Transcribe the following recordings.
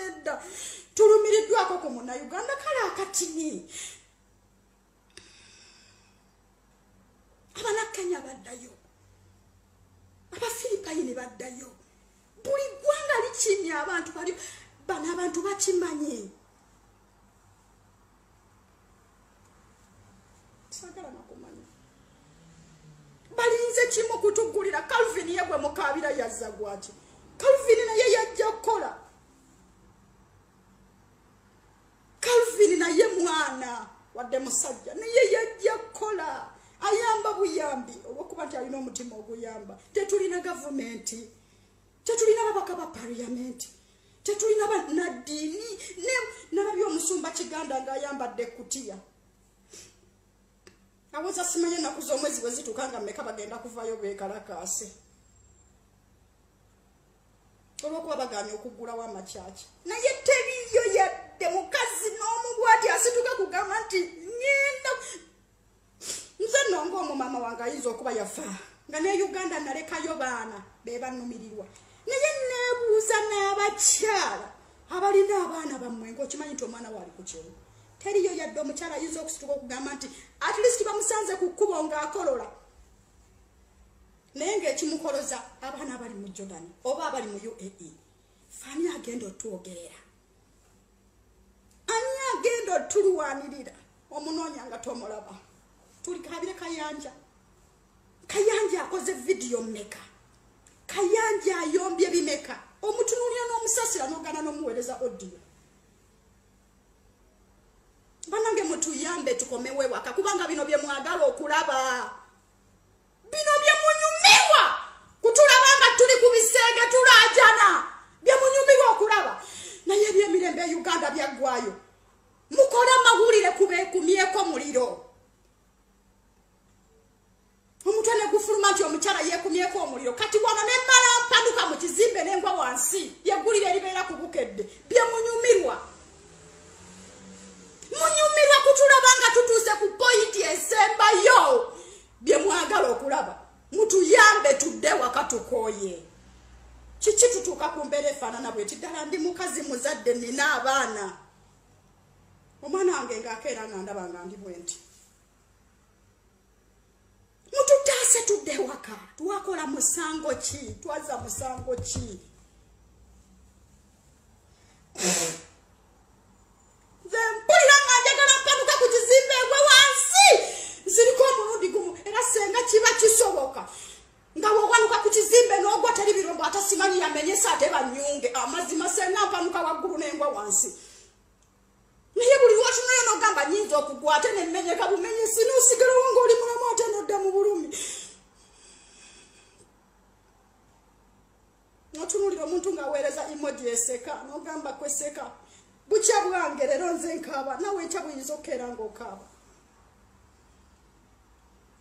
nedda tulumiriddwako ku Munnayuganda kale akatini Abanakenya baddayo Abafilipayini baddayo buli ggwanga likinye abantu bali bano abantu bakimanyi sagala nakumanya balinze kimu kutugulira Calvin yegwe mukabira yazza gwaki Calvin naye yajja kukola Calvin naye mwana wadde musajja naye yajja kukola ayamba buyambi okuba nti alina omutima oguyamba tetulina gavumenti tetulina babaka ba parliament tetulina banadini nababye omusumba Kiganda ng'ayambadde kutiya awoza simenye nakuza omwezi bwezitukanga mmeka bagenda kuvayo bekalakase olwokuba baganya okugulawo amakyaki naye teriyo yadde mukazi n'omubwati asituka kugamba nti ngenda nze nongo omumama wange ayinza okuba yafa nga ne Uganda nalekayo baana bebanumirirwa naye neebuuza n'abakyala abalina abaana bammwe ng'okimanyi nti omwana waali ku kyalo teriyo yadde omukyala ayinza okusituka okugamba nti at least bamusanze ku kkubo ng'akolola naye ng'ekimukoloza abaana abali mu Jordan oba abali mu UAE fani agenda otwogerera ani agenda otulwanirira omunoonya nga tomulaba tuli kabire Kayanja akoze video mmeka Kayanja ayombye bimeka omutunulira n'omusasira n'ogana n'omuweereza audio banange mutuyambe tukomewe waka kubanga bino bye mwagala okulaba bino bye munyumirwa kutulabanga tuli ku bisenge tulajana bye munyumirwa okulaba naye by'emirembe Uganda byaggwayo mukola amawulire kubekumyeko muliro omutane gufuluma nti omukyala yeekumyeko omuliro kati wano ne mmala mpanuka mu kizimbe n'engwa wansi yeggulire eribeera ku bukedde bye munyumirwa kutulabanga tutuuse ku pointi esembayo bye mwagala okulaba mutuyambe tudde waka tukoye kiki tutuuka ku mbeera efaanana bweti ddala ndi mukazi muzadde nina abaana omwana wange ng'akeera nga ndaba nga ndi bwenti mututaase tudde waka twakola musango ki twaza musango ki mpulira nga njagala mpanuka ku kizimbe engwe wansi ziriko omulundi gumu era senga kiba kisoboka nga bw'owanuka ku kizimbe n'ogwa teri birombo ate simanyi yamenyesa ate banyunge amazima senga mpanuka waggulu n'engwa wansi naye buli lwotunayo n'ogamba nyinza okugwa ate nemmenyeka bumenyesi n'osigalawo ng'oli mulamu ate n'odda mu bulumi n'otunuulira omuntu ng'aweereza emoji eseka n'ogamba kweseka bukya bwange leero nze nkaaba nawe enkya buyinza okukeera ng'okaaba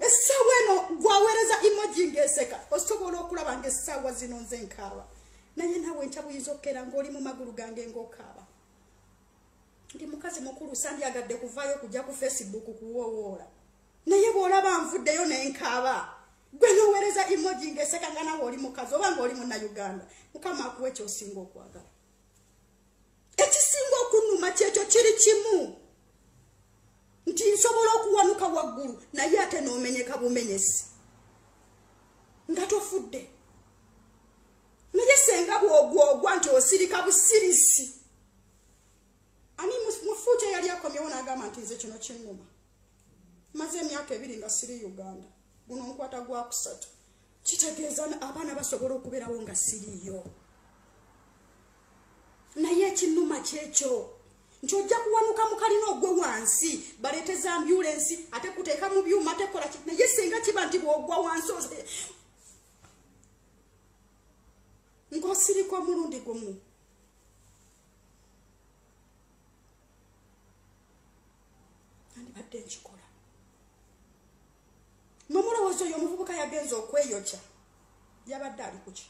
essaawa eno gwaweereza emoji ng'eseka osobola okulaba ng'essaawa zino nze nkaaba naye nawe enkya buyinza okukeera ng'oli mu magulu gange ng'okaaba ndi mukazi mukulu sandyagadde kuvaayo kujja ku Facebook kuwoowoola naye bw'olaba nvuddeyo n'enkaaba gwe n'oweereza emoji ng'eseka nga nawe oli mukazi oba ng'oli Munnayuganda mukama akuwa ekyosinga okwagala ekisinga okunnuma kyekyo kiri kimu nti nsobola okuwanuka waggulu naye ate n'omenyeka bumenyesi nga tofudde naye senga bw'ogwogwa nti osirika busirisi ani mufuuca yali akomyewo n'agamba nti nze kino kinnuma maze emyaka 2 nga siri Uganda guno nkwata gwa 3 kitegeeza abaana basobola okubeerawo nga siriyo naye ekinnuma kyekyo nti ojja kuwanuka mukalina ogwe wansi baleeteza ambulensi ate kuteeka mu byuma ate kola naye senga kiba nti bw'ogwa wansi ng'osirika omulundi gumu andibadde nkikola nomulowooza oyo omuvubuka yagenza okweyokya yabadde ali kuki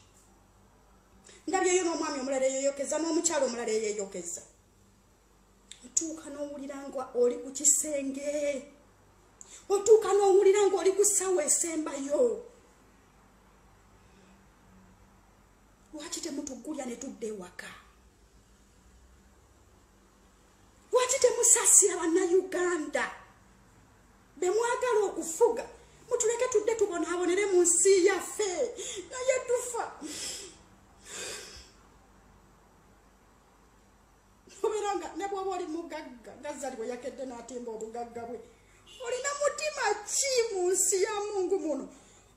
ndabyeyo n'omwami omulala eyeeyokeza n'omukyalo omulala eyeeyokeza otuuka n'owulira nga oli ku kisenge otuuka n'owulira nga oli ku ssaawa esembayo lwaki temutuggulya ne tudda ewaka musasira bannayuganda bemwagala okufuga mutuleke tudde tubonaabonere mu nsi yaffe naye tufa oberanga ne bw'oba oli mugagga Gazali bwe yakedde n'atimba obugagga bwe olina mutima ki mu nsi ya Mungu muno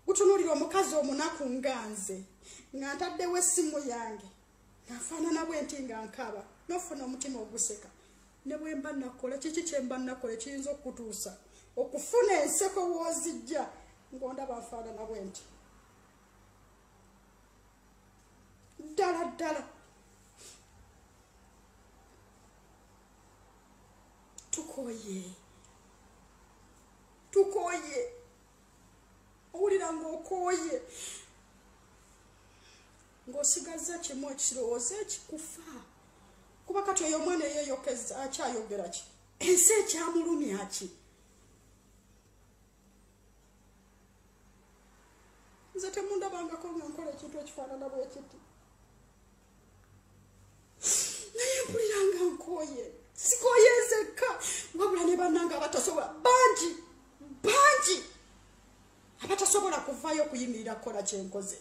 gutunuulira omukazi omunaku nganze nga ntaddewo essimu yange ngafaanana bwe nti nga nkaba n'ofuna omutima oguseka ne bwe mba nakola kiki kye mba nakola kiyinza okutuusa okufuna enseko w'ozijja ng'ondaba nfaanana bwe nti ddala ddala tukoye owulira ng'okooye ng'osigaza kimu ekirowoozo ekikufa kuba kati oyo omwana eyeeyokeza akyayogera ki ensi ekyamulumya ki nze temundabangako nga nkola ekintu ekifaanana bwe kiti naye mpulira nga nkooye sikoyezeka wabula ne bannanga abatasobola bangi abatasobola kuvaayo okuyimirira kukola kyenkoze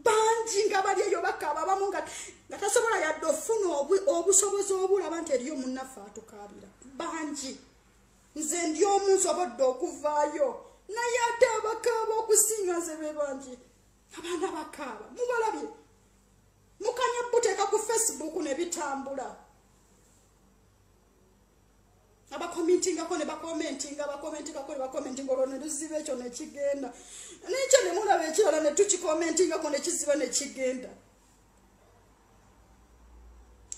bangi nga bali eyo bakaaba abamu nga tasobola yadde ofuna obusobozi obulaba nti eriyo munnaffe atukaabira bangi nze ndi omu nsobodde okuvaayo naye ate abakaaba okusinga nze be bangi abaana bakaaba mubalabye mukanya buteeka ku Facebook ne bitambula abakomentingako ne bakomentinga olwo ne luziba ekyo ne kigenda nekyo ne mulaba ekirala ne tukikomentingako ne kiziba ne kigenda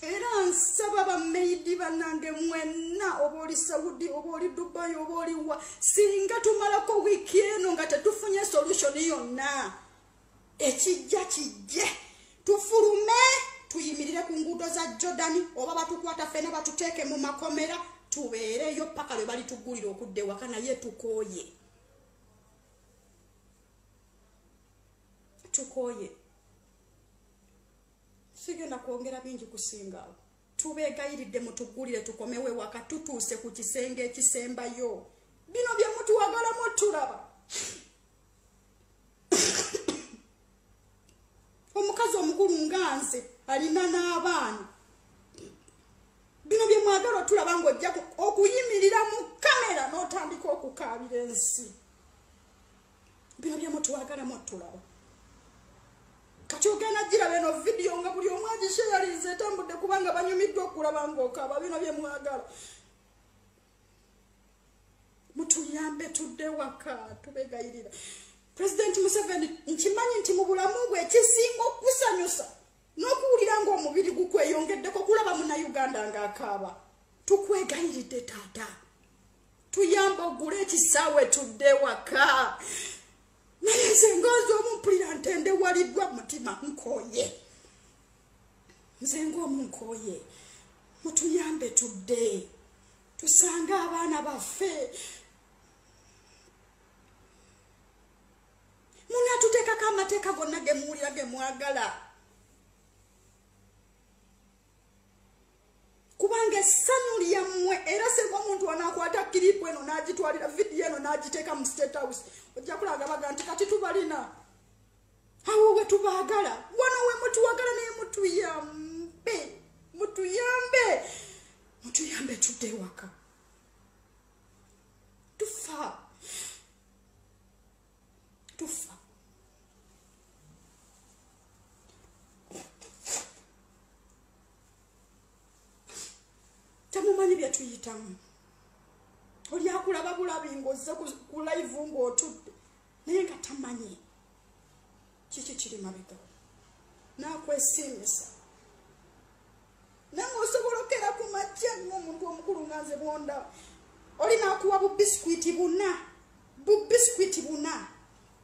era nsaba bameidi bannange mwenna oba oli Saudi oba oli Dubai oba oli wa singa tumalako wiiki eno nga tetufunye solution yonna ekijja kijje tufulume tuyimirire ku nguudo za Jordan oba batukwata fena batuteeke mu makomera tubeereyo paka lwe bali tugulira okudde waka naye tukoye sigenda kwongera bingi kusinga tubeegayiridde mutugulire tukomewe waka tutuuse ku kisenge ekisembayo bino bye mutuwagala mutulaba omukazi omukulu nganze alina n'abaana bino bye mwagala tulaba ng'ojja okuyimirira mu kamera n'otandika okukaabira ensi bino bye mutuwagala mutulaba kati ogenda giraba eno vidiyo nga buli omu agisheyaliza etambudde kubanga banyumiddwa okulaba ng'okaaba bino bye mwagala mutuyambe tudde waka tubegayirira President Museveni nkimanyi nti mu bulamu bwe ekisinga okusanyusa n'okuwulira ng'omubiri gukweyongeddeko kulaba munnayuganda ng'akaaba tukwegayiridde taata tuyambe ogule ekisaawe tudde waka naye nze ngozi omumpulira ntende waliddwa mutima nkooye nze ng'omu nkooye mutuyambe tudde tusange abaana baffe munatuteekako amateeka gonna ge muwulira ge mwagala kubanga essanyu lyammwe era singa omuntu wanaakwata kiripu eno n'agitwalira vidiyo eno n'agiteeka mu State House ojja kulaga baga nti kati tubalina awo we tubaagala wano we mutuwagala naye mutuyambe tudde waka tufa tamumanyi bye tuyitamu oli akulaba bulabi ng'ozze ku live ng'otudde naye nga tamanyi kiki kiri mabega n'akwesiimisa nange osobola okera ku majja ng'omuntu omukulu nga nze bonda oli n'akuwa bubisikwiti buna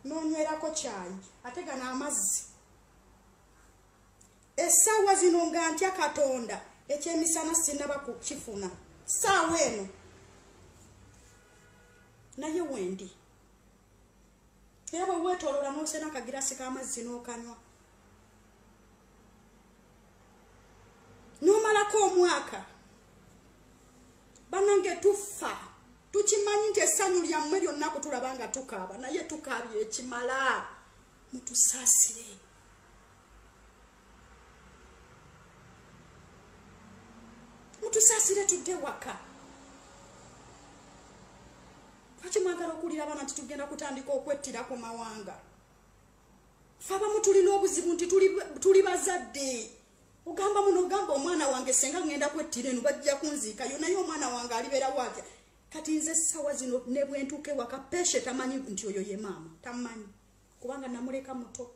n'onywerako kyayi ate gano amazzi essaawa zino nga ntya Katonda ekyemisana sinaba kukifuna ssaawa eno naye wendi era bwe weetoolola n'osena akagirasi k'amazzi n'okanywa n'omala tumalako omwaka banange tufa tukimanyi nti essanyu lyammwe lyonna kutulaba nga tukaaba naye tukaabye ekimala mutusaasire mutusaasire tudde waka lwaki mwagala okuwulira abaana nti tugenda kutandika okwettira ku mawanga fe abamu tulina obuzibu nti tuli bazadde ogamba muno ogamba omwana wange senga ngenda kwettira eno bajja kunziikayo naye omwana wange alibeera watya kati nze essaawa zino ne bwentuuka ewaka peshe tamanyi nti oyo ye maama tamanyi kubanga namuleka muto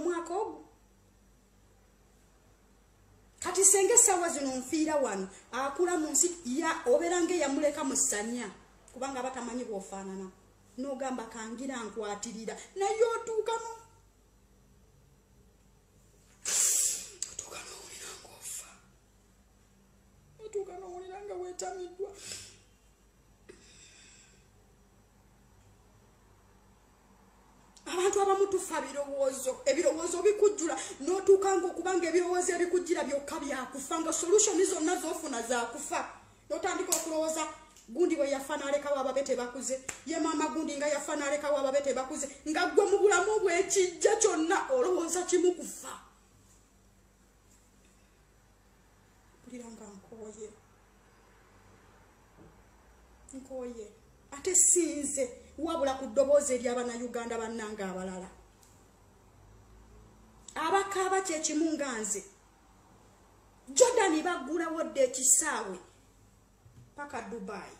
mwaka ogwo kati senga essaawa zino nfiira wano akula mu nsi obeera ng'eyamuleka mu ssanya kubanga batamanyi bw'ofaanana n'ogamba kangira nkwatirira naye otuuka n'owulira ng'ofa otuuka n'owulira nga weetamiddwa abantu abamu tufa ebirowoozo bikujjula n'otuuka ng'okubanga ebirowoozo ebikujjira byokka byakufa nga solutioni zonna z'ofuna zaakufa n'otandika okulowooza gundi bwe yafa n'alekawo ababe tebakuze ye maama gundi nga yafa n'alekawo ababe tebakuze nga ggwe mu bulamu bw'ekijja kyonna olowooza kimu kufa mpulira nga nkooye ate sinze wabula ku ddoboozi ery'abannayuganda bannanga abalala abakaaba kyekimu nga nze Jordan baggulawo dde ekisaawe paka Dubai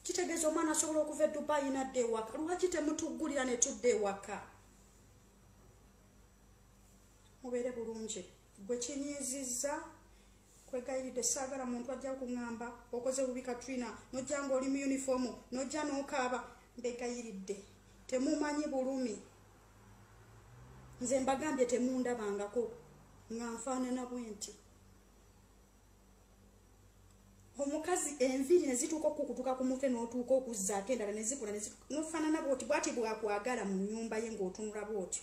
kitegeeza omwana asobola okuva e Dubai n'adda ewaka lwaki temutuggulira ne tudda ewaka mubeere bulungi gwe kinyiizizza kwegayiridde saagala muntu ajja kuŋŋamba okoze bubi Katrina nojja ng'oli mu yunifoomu nojja n'okaaba mbegayiridde temumanyi bulumi nze mbagambye temundabangako nga nfaanana bwe nti omukazi enviiri ne zituuka okukutuka ku mutwe n'otuuka okuzza ate endala ne zikula nofaanana bw'oti bwakwagala mu nnyumba ye ng'otunula bw'oti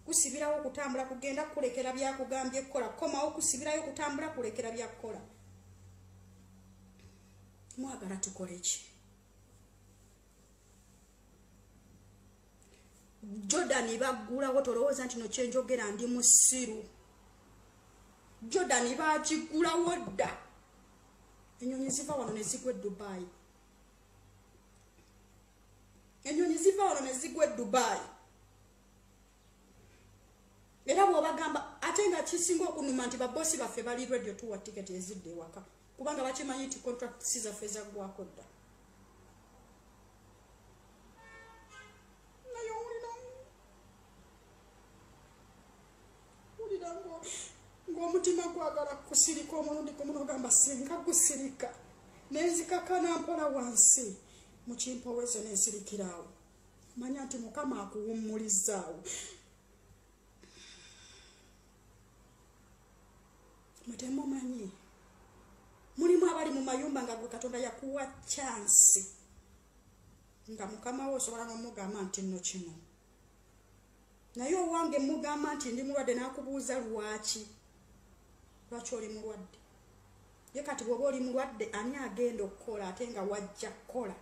kusibirawo okutambula kugenda kulekera byakugambye ekkola komawo kusibirayo okutambula kulekera byakkola mwagala tukole ki Jordan baggulawo tolowooza nti no kyenjogera ndi musiru Jordan bagigulawo dda ennyonyi ziva wano ne zigwa e Dubai era bw'obagamba ate nga kisinga okunuma nti babosi baffe bali radio tuwa tiketi ezidde ewaka kubanga bakimanyi nti contract zaffe zaggwako dda naye owulira ng'omutima gwagala kusirika omulundi gumu ogamba singa gusirika nenzikakana mpola wansi mu kimpowezo nensirikiraawo manya nti Mukama akuwummulizaawo mutemumanyi mulimu abali mu mayumba nga gwe Katonda yakuwa chansi nga Mukama wo osobola n'omugamba nti nno kino naye owange mugamba nti ndi mulwadde n'akubuuza lwaki oli mulwadde ye kati bw'oba oli mulwadde ani agenda okukola ate nga wajja kukola